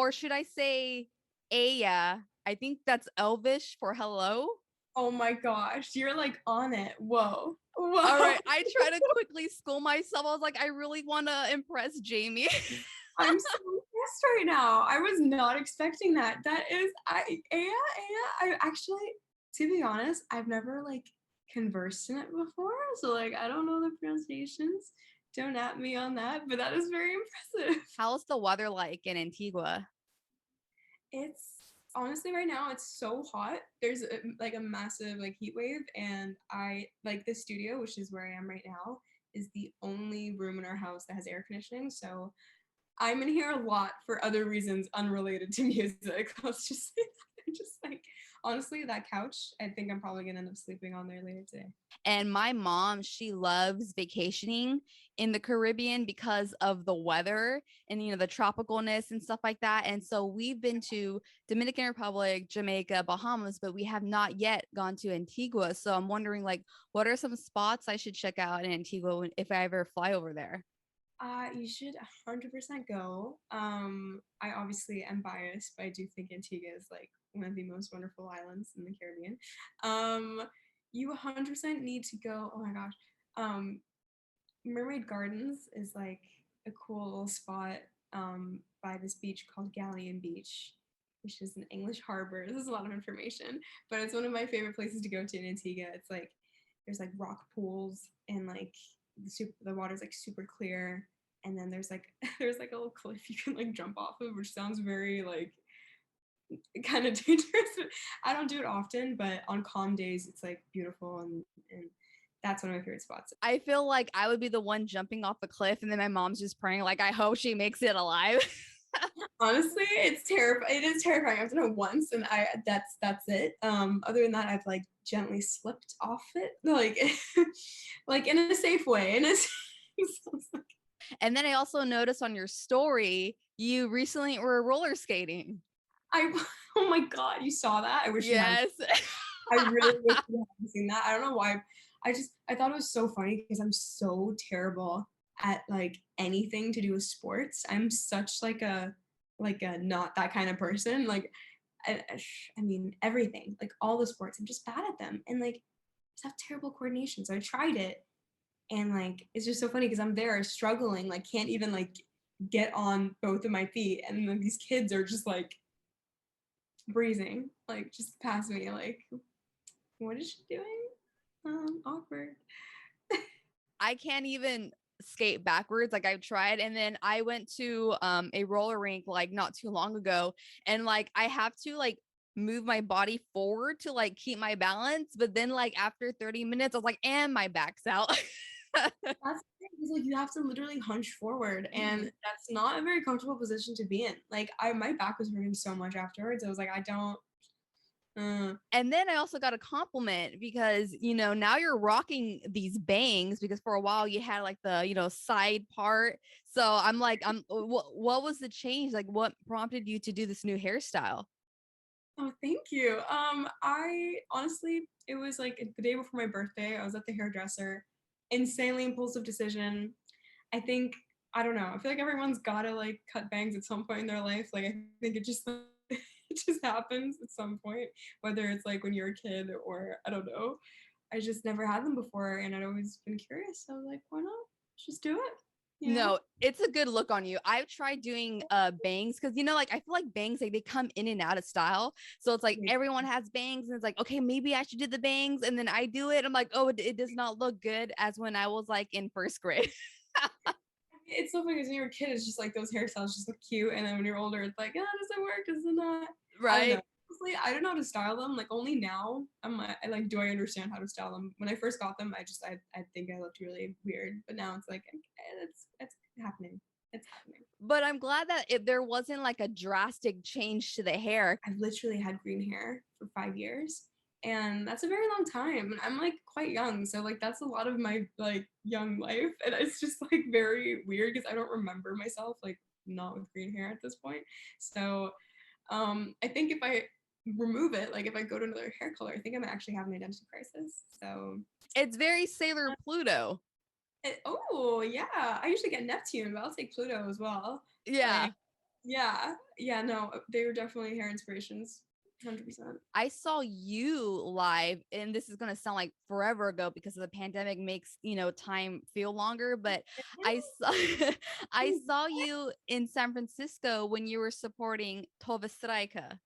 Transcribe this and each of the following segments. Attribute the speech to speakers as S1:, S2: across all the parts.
S1: or should I say Aya? I think that's Elvish for hello.
S2: Oh my gosh, you're like on it. Whoa.
S1: All
S2: Whoa.
S1: right, I try to quickly school myself. I was like, I really want to impress Jamie.
S2: I'm so impressed right now. I was not expecting that. That is I actually, to be honest, I've never like conversed in it before. So like I don't know the pronunciations. Don't at me on that, but that is very impressive.
S1: How's the weather like in Antigua?
S2: It's honestly right now it's so hot. There's like a massive like heat wave, and I like the studio, which is where I am right now, is the only room in our house that has air conditioning. So I'm in here a lot for other reasons unrelated to music. Let's just say that. Just like honestly, that couch, I think I'm probably gonna end up sleeping on there later today.
S1: And my mom, she loves vacationing in the Caribbean because of the weather and the tropicalness and stuff like that. And so we've been to Dominican Republic, Jamaica, Bahamas, but we have not yet gone to Antigua. So I'm wondering like what are some spots I should check out in Antigua if I ever fly over there?
S2: You should 100% go. I obviously am biased, but I do think Antigua is like one of the most wonderful islands in the Caribbean. You 100% need to go. Oh my gosh. Um, Mermaid Gardens is like a cool little spot by this beach called Galleon Beach, which is an English harbor. This is a lot of information, but it's one of my favorite places to go to in Antigua. It's like there's like rock pools and like the water's like super clear, and then there's like there's like a little cliff you can like jump off of, which sounds very like kind of dangerous. I don't do it often, but on calm days it's like beautiful, and that's one of my favorite spots.
S1: I feel like I would be the one jumping off the cliff and then my mom's just praying like I hope she makes it alive.
S2: Honestly, it's terrifying. It is terrifying. I've done it once, and that's it. Other than that, I've like gently slipped off it, like like in a safe way.
S1: And then I also noticed on your story you recently were roller skating.
S2: I oh my god, you saw that? I wish you hadn't.
S1: Yes.
S2: I really wish you hadn't seen that. I don't know why. I thought it was so funny because I'm so terrible at like anything to do with sports. I'm such like a not that kind of person. Like I mean everything, like all the sports. I'm just bad at them, and like just have terrible coordination. So I tried it, and like it's just so funny because I'm there struggling, like can't even like get on both of my feet, and then these kids are just like breezing, like just past me, like what is she doing? Awkward.
S1: I can't even skate backwards. Like I've tried. And then I went to a roller rink like not too long ago. And like I have to like move my body forward to like keep my balance. But then like after 30 minutes, I was like, and my back's out.
S2: That's the thing, is like you have to literally hunch forward, and that's not a very comfortable position to be in. Like my back was hurting so much afterwards. I was like, I don't
S1: And then I also got a compliment because, now you're rocking these bangs because for a while you had like the, side part. So I'm like, what was the change? Like what prompted you to do this new hairstyle?
S2: oh, thank you. I honestly, it was like the day before my birthday. I was at the hairdresser. Insanely impulsive decision. I think I don't know. I feel like everyone's gotta like cut bangs at some point in their life. Like I think it just it just happens at some point, whether it's like when you're a kid or I don't know. I just never had them before, and I'd always been curious. So I was like, why not? Let's just do it. You know?
S1: No, it's a good look on you. I've tried doing bangs because like I feel like bangs like they come in and out of style. So it's like everyone has bangs and it's like, okay, maybe I should do the bangs. And then I do it. I'm like, oh, it does not look good as when I was like in first grade.
S2: It's so funny because when you're a kid, it's just like those hairstyles just look cute, and then when you're older, it's like, ah, does it work? Does it not? I don't know.
S1: Right.
S2: Honestly, I don't know how to style them. Like only now, I like, do I understand how to style them? When I first got them, I think I looked really weird, but now it's like, okay, it's happening. It's happening.
S1: But I'm glad that there wasn't like a drastic change to the hair.
S2: I've literally had green hair for 5 years, and that's a very long time. And I'm like quite young, so like that's a lot of my like young life, and it's just like very weird because I don't remember myself like not with green hair at this point. So I think if I remove it, like if I go to another hair color, I think I'm actually having an identity crisis. So
S1: It's very Sailor Pluto.
S2: oh yeah, I usually get Neptune, but I'll take Pluto as well.
S1: Yeah.
S2: Like Yeah, no, they were definitely hair inspirations, 100%.
S1: I saw you live, and this is going to sound like forever ago because of the pandemic makes, time feel longer, but I saw I saw you in San Francisco when you were supporting Tova Strajka.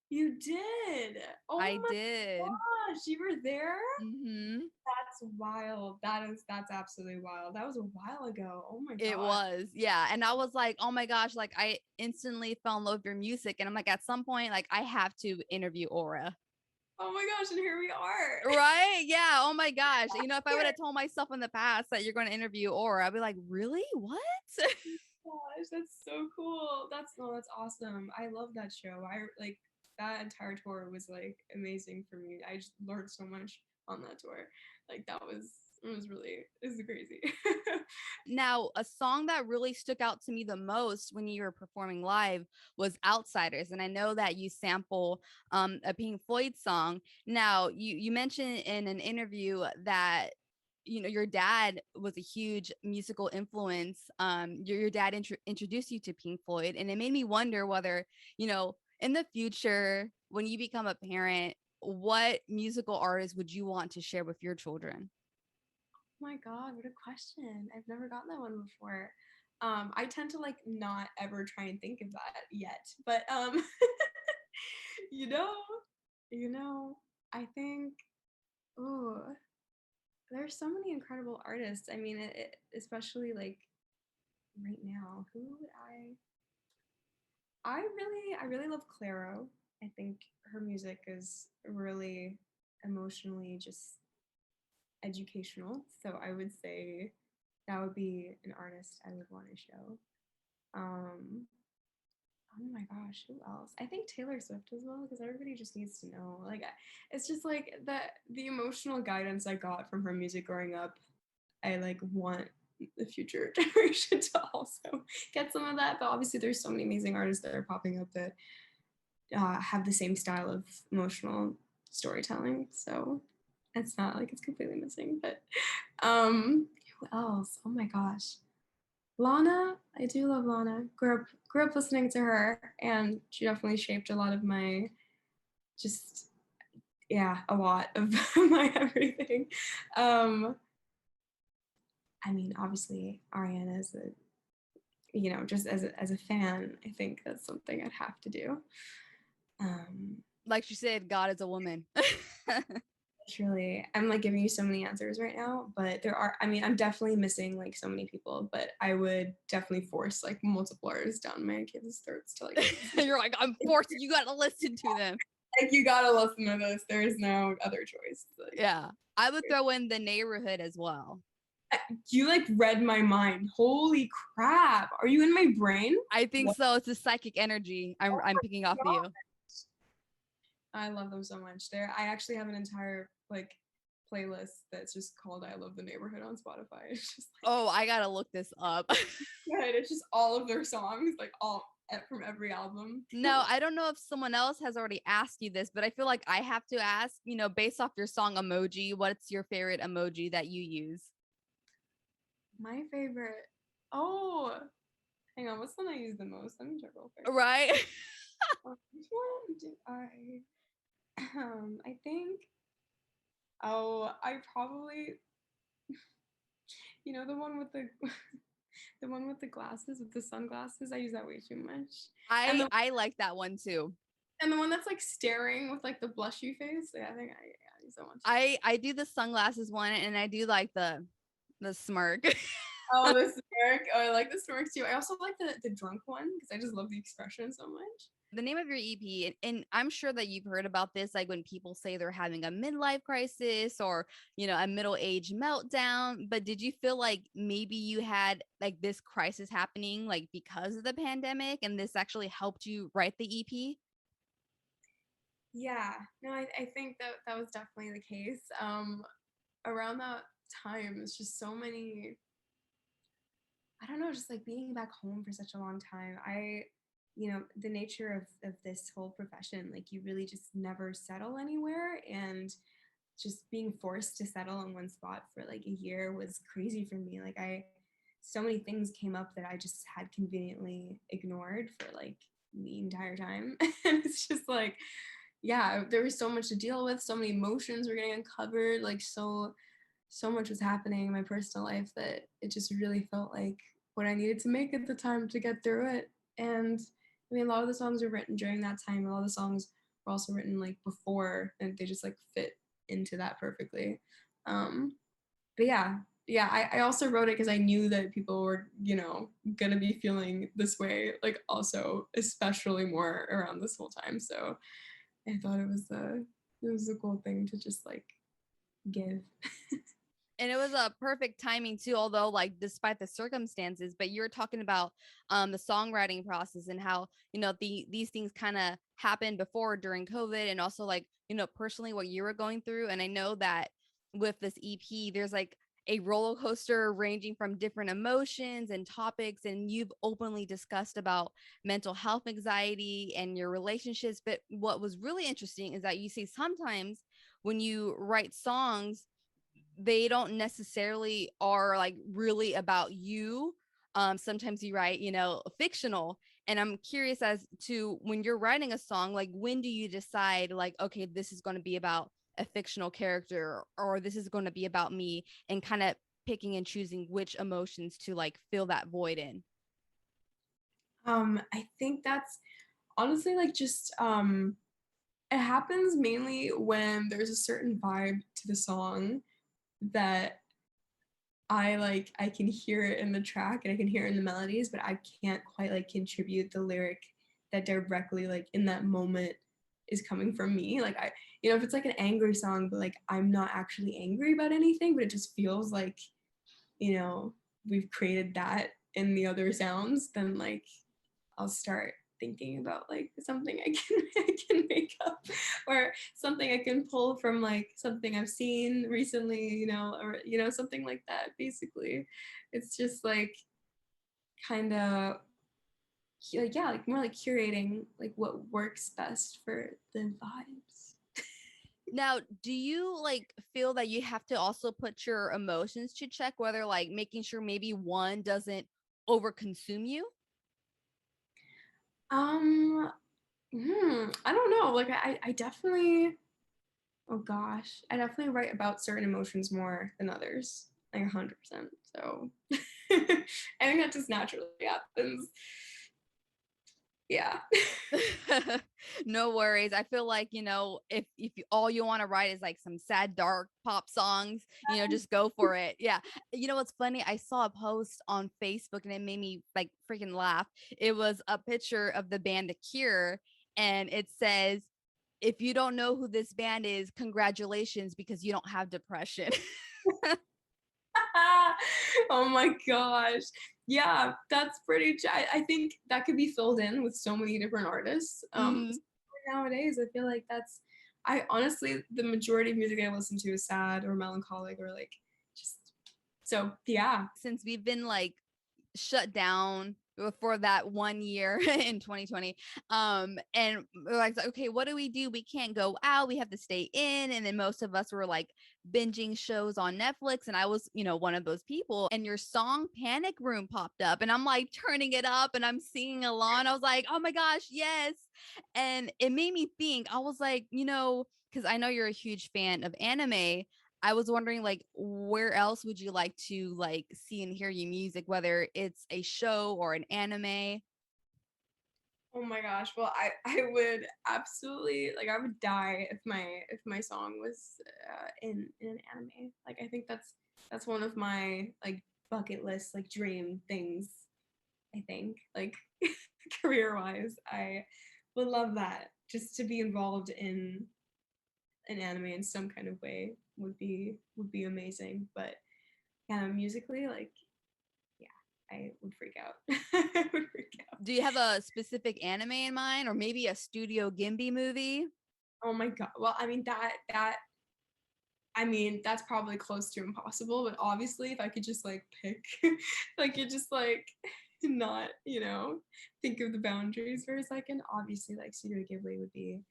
S2: You did.
S1: I
S2: Oh my
S1: did.
S2: gosh, you were there?
S1: Mhm.
S2: That's wild. That's absolutely wild. That was a while ago. Oh my
S1: It
S2: god.
S1: was. Yeah, and I was like, "Oh my gosh, like I instantly fell in love with your music." And I'm like, at some point like I have to interview Aura.
S2: Oh my gosh, and here we are.
S1: Right? Yeah. Oh my gosh. If I would have told myself in the past that you're going to interview Aura, I'd be like, really? What?
S2: Gosh, that's so cool. That's awesome. I love that show. I like that entire tour was like amazing for me. I just learned so much on that tour. Like it was crazy.
S1: Now, a song that really stuck out to me the most when you were performing live was Outsiders. And I know that you sample a Pink Floyd song. Now, you mentioned in an interview that your dad was a huge musical influence. Your dad introduced you to Pink Floyd, and it made me wonder whether in the future when you become a parent, what musical artist would you want to share with your children?
S2: Oh my god, what a question. I've never gotten that one before. I tend to like not ever try and think of that yet. But you know, you know, I think oh, there's so many incredible artists. I mean, especially like right now. Who would I really love Clairo. I think her music is really emotionally just educational. So I would say that would be an artist I would want to show. Um, oh my gosh, who else? I think Taylor Swift as well, because everybody just needs to know. Like, it's just like the emotional guidance I got from her music growing up. I like want the future generation to also get some of that. But obviously, there's so many amazing artists that are popping up that have the same style of emotional storytelling. So it's not like it's completely missing. But who else? Oh my gosh. Lana, I do love Lana. Grew up listening to her, and she definitely shaped a lot of my just a lot of my everything. Um, I mean, obviously, Ariana is a just as a fan, I think that's something I'd have to do. Um,
S1: Like she said, God is a woman.
S2: Truly, I'm like giving you so many answers right now, but I mean, I'm definitely missing like so many people, but I would definitely force like multiple artists down my kids' throats to like,
S1: You're like, I'm forced. You got to listen to them.
S2: like you gotta listen to this. There is no other choice. Like,
S1: Yeah. I would throw in The Neighborhood as well.
S2: you like read my mind. Holy crap. Are you in my brain?
S1: I think
S2: What?
S1: so. It's a psychic energy I'm picking off of you.
S2: I love them so much. I actually have an entire like playlist that's just called I Love the Neighborhood on Spotify. It's just like
S1: Oh, I gotta look this up.
S2: good. It's just all of their songs, like all from every album.
S1: No, I don't know if someone else has already asked you this, but I feel like I have to ask, based off your song emoji, what's your favorite emoji that you use?
S2: My favorite. Oh, hang on. What's the one I use the most? Let me check real quick.
S1: Right?
S2: Which one do I? I think. Oh, I probably. The one with the, the one with the glasses with the sunglasses. I use that way too much. And
S1: I
S2: the
S1: I like that one too.
S2: and the one that's like staring with like the blushy face. Yeah, I think I use that one too.
S1: I do the sunglasses one and I do like the smirk.
S2: Oh, the smirk. Oh, I like the smirk too. I also like the drunk one because I just love the expression so much.
S1: The name of your EP, and I'm sure that you've heard about this, like when people say they're having a midlife crisis or, a middle age meltdown. But did you feel like maybe you had like this crisis happening, like because of the pandemic, and this actually helped you write the EP?
S2: Yeah, no, I think that was definitely the case. Around that time, it's just so many. I don't know, just like being back home for such a long time. The nature of this whole profession, like you really just never settle anywhere, and just being forced to settle in one spot for like a year was crazy for me. Like I so many things came up that I just had conveniently ignored for like the entire time. And it's just like, yeah, there was so much to deal with, so many emotions were getting uncovered, like so much was happening in my personal life that it just really felt like what I needed to make at the time to get through it. And I mean, a lot of the songs were written during that time. A lot of the songs were also written like before, and they just like fit into that perfectly. But yeah, I also wrote it because I knew that people were, you know, gonna be feeling this way, like also especially more around this whole time. So I thought it was a cool thing to just like give.
S1: And it was a perfect timing too, although like despite the circumstances. But you're talking about the songwriting process and how, you know, these things kind of happened before during COVID, and also like, you know, personally what you were going through. And I know that with this EP there's like a roller coaster ranging from different emotions and topics, and you've openly discussed about mental health, anxiety, and your relationships. But what was really interesting is that you say sometimes when you write songs, they don't necessarily are like really about you. Sometimes you write, you know, fictional. And I'm curious as to when you're writing a song, like when do you decide like, okay, this is going to be about a fictional character, or this is going to be about me, and kind of picking and choosing which emotions to like fill that void in?
S2: I think that's honestly like just it happens mainly when there's a certain vibe to the song that I can hear it in the track and I can hear it in the melodies, but I can't quite like contribute the lyric that directly like in that moment is coming from me. Like I, you know, if it's like an angry song, but like I'm not actually angry about anything, but it just feels like, you know, we've created that in the other sounds, then like I'll start thinking about like something I can I can make up, or something I can pull from like something I've seen recently, you know, or you know, something like that. Basically, it's just like kind of like yeah, like more like curating like what works best for the vibes.
S1: Now, do you like feel that you have to also put your emotions to check, whether like making sure maybe one doesn't overconsume you?
S2: Um, I don't know. Like I definitely oh gosh, I definitely write about certain emotions more than others, like 100%. So I think that just naturally happens. Yeah.
S1: No worries. I feel like, you know, if you, all you want to write is like some sad dark pop songs, you know, just go for it. Yeah. You know what's funny? I saw a post on Facebook and it made me like freaking laugh. It was a picture of the band The Cure, and it says, if you don't know who this band is, congratulations, because you don't have depression.
S2: Oh my gosh. Yeah, that's pretty. I think that could be filled in with so many different artists.
S1: Mhm.
S2: Nowadays, I feel like that's. I honestly, the majority of music I listen to is sad or melancholic or like just. So yeah.
S1: Since we've been like shut down for that 1 year in 2020, and we're like, okay, what do? We can't go out, we have to stay in. And then most of us were like binging shows on Netflix, and I was, you know, one of those people. And your song Panic Room popped up, and I'm like turning it up and I'm singing along. I was like, oh my gosh, yes. And it made me think. I was like, you know, because I know you're a huge fan of anime, I was wondering like where else would you like to like see and hear your music, whether it's a show or an anime?
S2: Oh my gosh. Well, I would absolutely like I would die if my song was in an anime. Like I think that's one of my like bucket list like dream things. I think like career wise, I would love that. Just to be involved in an anime in some kind of way would be amazing. But yeah, musically, like yeah, I would freak out. I would freak out.
S1: Do you have a specific anime in mind, or maybe a Studio Ghibli movie?
S2: Oh my god. Well, I mean I mean, that's probably close to impossible, but obviously if I could just like pick, if I could just like not, you know, think of the boundaries for a second, obviously like Studio Ghibli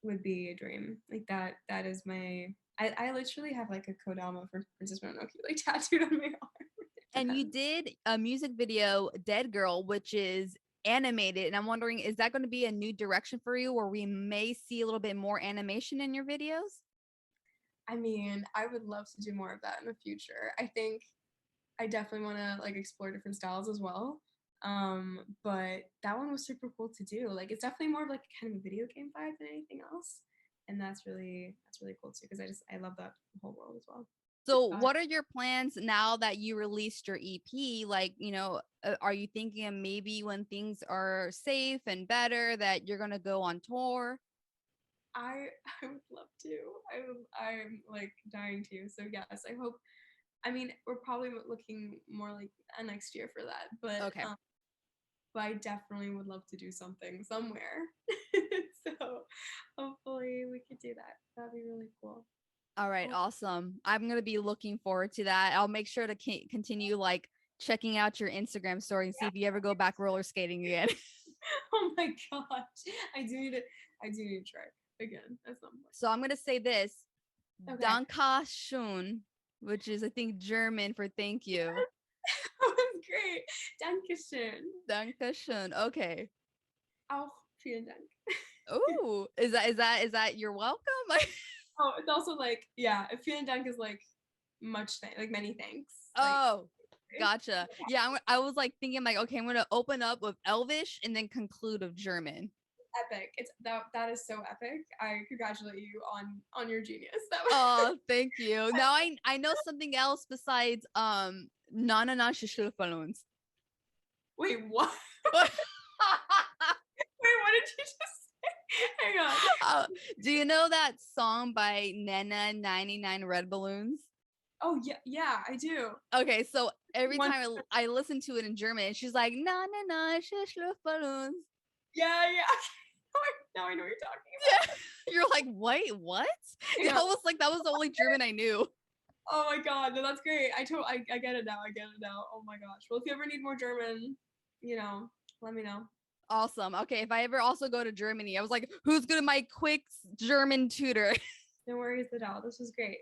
S2: would be a dream. Like that is my I literally have like a Kodama for Princess Mononoke like tattooed on my arm.
S1: And you
S2: Depends.
S1: did a music video, Dead Girl, which is animated. And I'm wondering, is that going to be a new direction for you where we may see a little bit more animation in your videos?
S2: I mean, I would love to do more of that in the future. I think I definitely want to like explore different styles as well. But that one was super cool to do. Like it's definitely more of like kind of a video game vibe than anything else. And that's really cool too because I love that whole world as well.
S1: So,
S2: Uh,
S1: what are your plans now that you released your EP? Like, are you thinking of maybe when things are safe and better that you're going to go on tour?
S2: I I would love to. I'm like dying to. So yes, I hope. I mean, we're probably looking more like next year for that,
S1: Okay.
S2: but I definitely would love to do something somewhere. So hopefully we could do that. That'd be really cool.
S1: All right.
S2: Oh,
S1: Awesome. I'm going to be looking forward to that. I'll make sure to continue like checking out your Instagram story and see
S2: yeah.
S1: if you ever go back roller skating again.
S2: Oh my gosh. I do need to I do need to try again at some point.
S1: So, I'm going to say this
S2: Okay.
S1: Danke schön, which is, I think, German for thank you.
S2: That was great. Dankeschön.
S1: Danke schön. Okay.
S2: Auch vielen Dank.
S1: Oh, is that you're welcome?
S2: Oh, it's also like, yeah, vielen Dank is like like many thanks. Like
S1: Oh,
S2: right?
S1: gotcha. Yeah, I was like thinking like, okay, I'm gonna open up with Elvish and then conclude with German.
S2: Epic. It's that is so epic. I congratulate you on your genius. That was
S1: Oh, thank you. Now I know something else besides Nana na Balloons.
S2: wait, what? Wait, what did you just say? Hang on.
S1: Do you know that song by Nana 99 Red Balloons?
S2: Oh yeah, yeah, I do.
S1: Okay, so every
S2: One
S1: time I listen to it in German, she's like na na na Balloons.
S2: yeah, yeah. Now I know what you're talking
S1: Yeah,
S2: about.
S1: you're like, wait, what?
S2: Hang
S1: Yeah,
S2: on.
S1: I was like, that was the only German I knew.
S2: Oh my god, no, that's great. I get it now. I get it now. Oh my gosh. Well, if you ever need more German, let me know.
S1: Awesome. Okay, if I ever also go to Germany, I was like, who's gonna my quick German tutor?
S2: No worries at all. This was great.